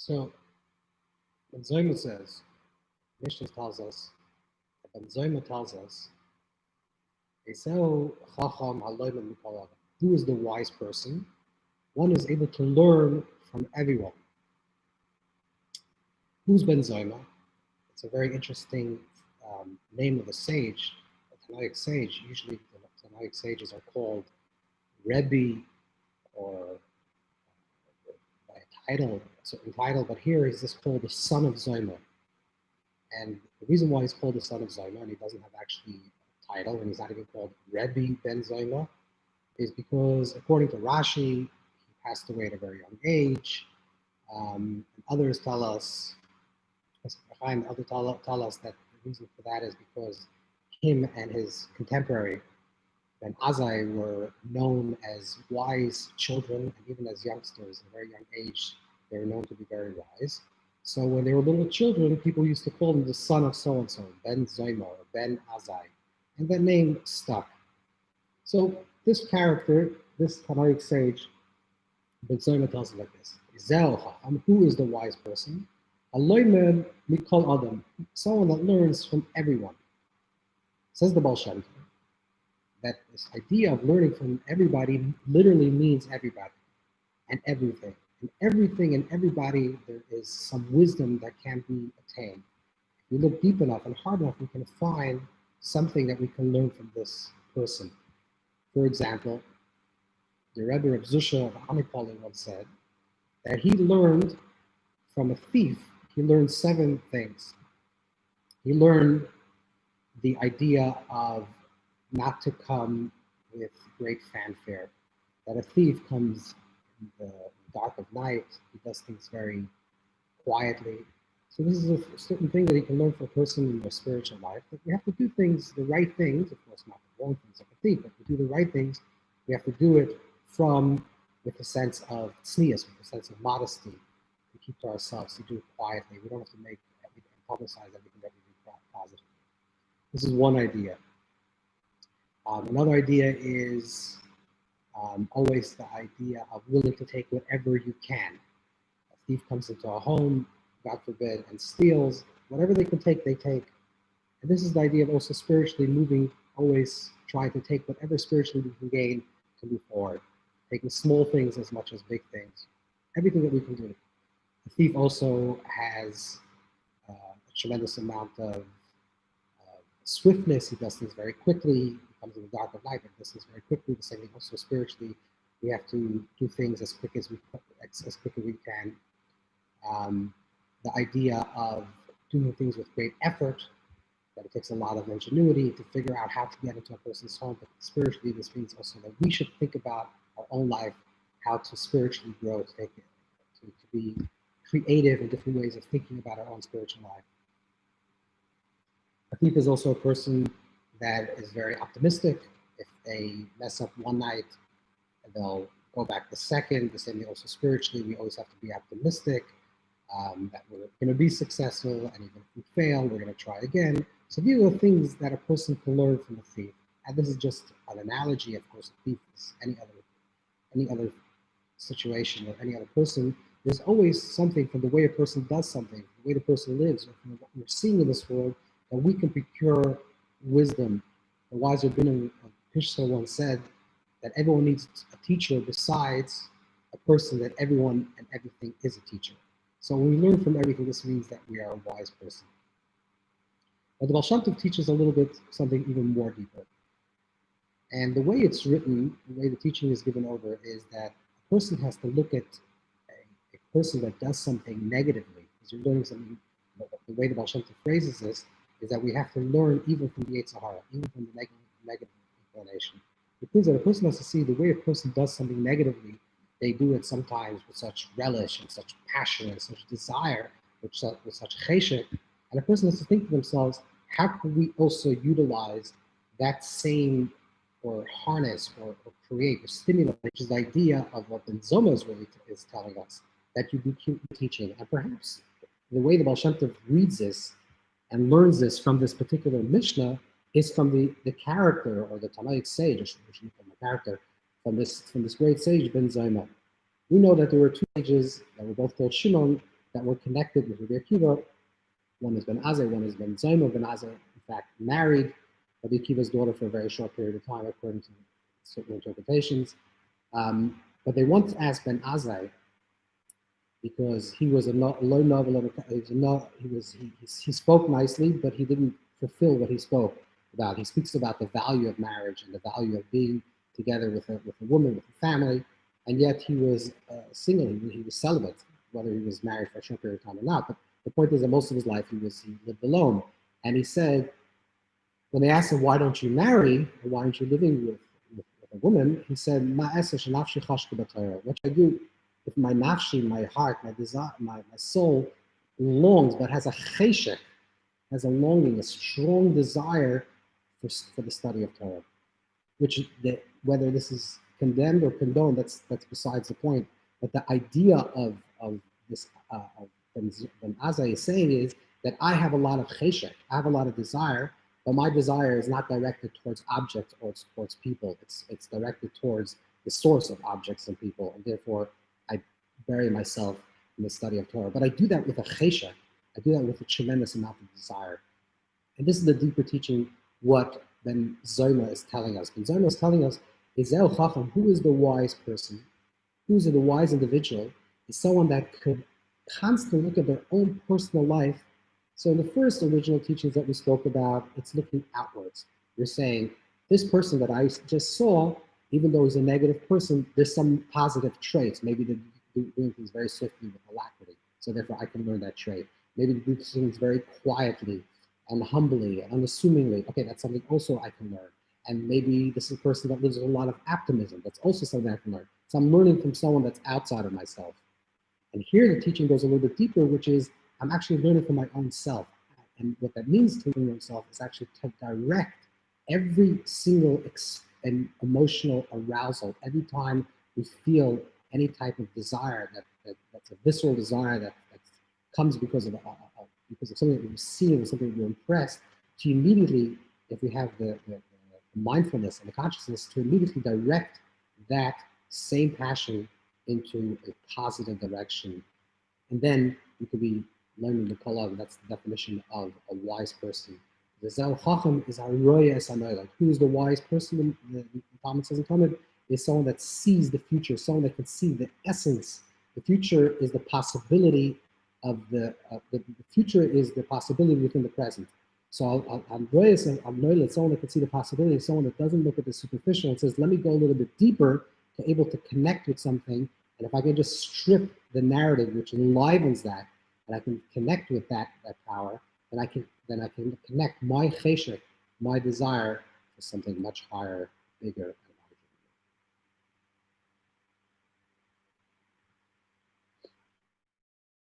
So, Ben Zoma says, Mishnah tells us, Ben Zoma tells us, who is the wise person? One is able to learn from everyone. Who's Ben Zoma? It's a very interesting name of a sage, a Tanaic sage. Usually the Tanaic sages are called Rebbe or by a title, a certain title, but here he's just called the son of Zoma. And the reason why he's called the son of Zoma, and he doesn't have actually a title, and he's not even called Rebbe Ben Zoma, is because according to Rashi, he passed away at a very young age. And others tell us, others tell us that the reason for that is because him and his contemporary Ben Azai were known as wise children, and even as youngsters at a very young age, they were known to be very wise. So when they were little children, people used to call them the son of so-and-so, Ben Zoma or Ben Azai, and that name stuck. So this character, this Tanaic sage, Ben Zoma tells us like this: who is the wise person? Aloymed mikol adam, someone that learns from everyone. Says the Baal Shem Tov, that this idea of learning from everybody literally means everybody and everything. In everything and everybody, there is some wisdom that can be attained. If we look deep enough and hard enough, we can find something that we can learn from this person. For example, the Rebbe Reb Zusha of Amipoli once said that he learned from a thief, he learned 7 things. He learned the idea of not to come with great fanfare, that a thief comes in the dark of night, he does things very quietly. So this is a certain thing that you can learn from a person in their spiritual life, that we have to do things, the right things, of course not the wrong things like a thief, but to do the right things, we have to do it with a sense of tznius, with a sense of modesty, to keep to ourselves, to do it quietly. We don't have to make everything, publicize everything that we do positively. This is one idea. Another idea is always the idea of willing to take whatever you can. A thief comes into a home, God forbid, and steals. Whatever they can take, they take. And this is the idea of also spiritually moving, always trying to take whatever spiritually we can gain to move forward. Taking small things as much as big things. Everything that we can do. The thief also has a tremendous amount of swiftness. He does things very quickly. He comes in the dark of night, but does things very quickly. The same thing also spiritually. We have to do things as quick as we can. The idea of doing things with great effort, that it takes a lot of ingenuity to figure out how to get into a person's home. But spiritually, this means also that we should think about our own life, how to spiritually grow, to be creative in different ways of thinking about our own spiritual life. A thief is also a person that is very optimistic. If they mess up one night, they'll go back the second. The same thing also spiritually, we always have to be optimistic, that we're going to be successful, and even if we fail, we're going to try again. So these are the things that a person can learn from a thief. And this is just an analogy. Of course, a thief is any other situation or any other person. There's always something from the way a person does something, the way the person lives, or from what we're seeing in this world, that we can procure wisdom. The wise rabbiner of Pinson once said that everyone needs a teacher besides a person, that everyone and everything is a teacher. So when we learn from everything, this means that we are a wise person. But the Baal Shem Tov teaches a little bit something even more deeper. And the way it's written, the way the teaching is given over, is that a person has to look at a person that does something negatively. Because you're learning something, the way the Baal Shem Tov phrases this is that we have to learn even from the Yetzer Hara, even from the negative inclination. It means that a person has to see the way a person does something negatively, they do it sometimes with such relish and such passion and such desire, with such cheshek. And a person has to think to themselves, how can we also utilize that same, or harness, or create, or stimulate, which is the idea of what Ben Zoma is telling us, that you do teaching. And perhaps the way the Baal Shem Tov reads this and learns this from this particular Mishnah is from the character, or the Tanaic sage, or from the character, from this great sage Ben Zoma. We know that there were 2 sages that were both called Shimon, that were connected with Rabbi Akiva. One is Ben Azai, one is Ben Zoma. Ben Azai, in fact, married Rabbi Akiva's daughter for a very short period of time, according to certain interpretations. But they once asked Ben Azai, because he was a low novel, he spoke nicely, but he didn't fulfill what he spoke about. He speaks about the value of marriage and the value of being together with a woman, with a family, and yet he was single. He was celibate, whether he was married for a short period of time or not. But the point is that most of his life he lived alone. And he said, when they asked him, why don't you marry, or why aren't you living with a woman, he said, what should I do if my nafshi, my heart, my desire, my soul longs, but has a cheshek, has a longing, a strong desire for the study of Torah, which whether this is condemned or condoned, that's besides the point. But the idea of this, when Azai is saying is that I have a lot of cheshek, I have a lot of desire, but my desire is not directed towards objects or towards people. It's directed towards the source of objects and people, and therefore I bury myself in the study of Torah. But I do that with a cheshek. I do that with a tremendous amount of desire. And this is the deeper teaching, what Ben Zoma is telling us. Ben Zoma is telling us, Ezel Chacham, who is the wise person, who is the wise individual, is someone that could constantly look at their own personal life. So in the first original teachings that we spoke about, it's looking outwards. You're saying, this person that I just saw, even though he's a negative person, there's some positive traits. Maybe they're doing things very swiftly with alacrity, so therefore I can learn that trait. Maybe they do things very quietly and humbly and unassumingly. Okay, that's something also I can learn. And maybe this is a person that lives with a lot of optimism. That's also something I can learn. So I'm learning from someone that's outside of myself. And here the teaching goes a little bit deeper, which is I'm actually learning from my own self. And what that means to learn oneself is actually to direct every single emotional arousal. Every time we feel any type of desire that's a visceral desire that comes because of something that we're seeing, something that we're impressed, to immediately, if we have the mindfulness and the consciousness, to immediately direct that same passion into a positive direction. And then we could be learning the Kolav. That's the definition of a wise person. The Zel Chacham is Haroya Sanoy. Who is the wise person? The Talmud says in Talmud is someone that sees the future, someone that can see the essence. The future is the possibility of the future is the possibility within the present. So I'm someone that can see the possibility, someone that doesn't look at the superficial and says, let me go a little bit deeper to able to connect with something. And if I can just strip the narrative which enlivens that, and I can connect with that power, then I can connect my cheshek, my desire, to something much higher, bigger,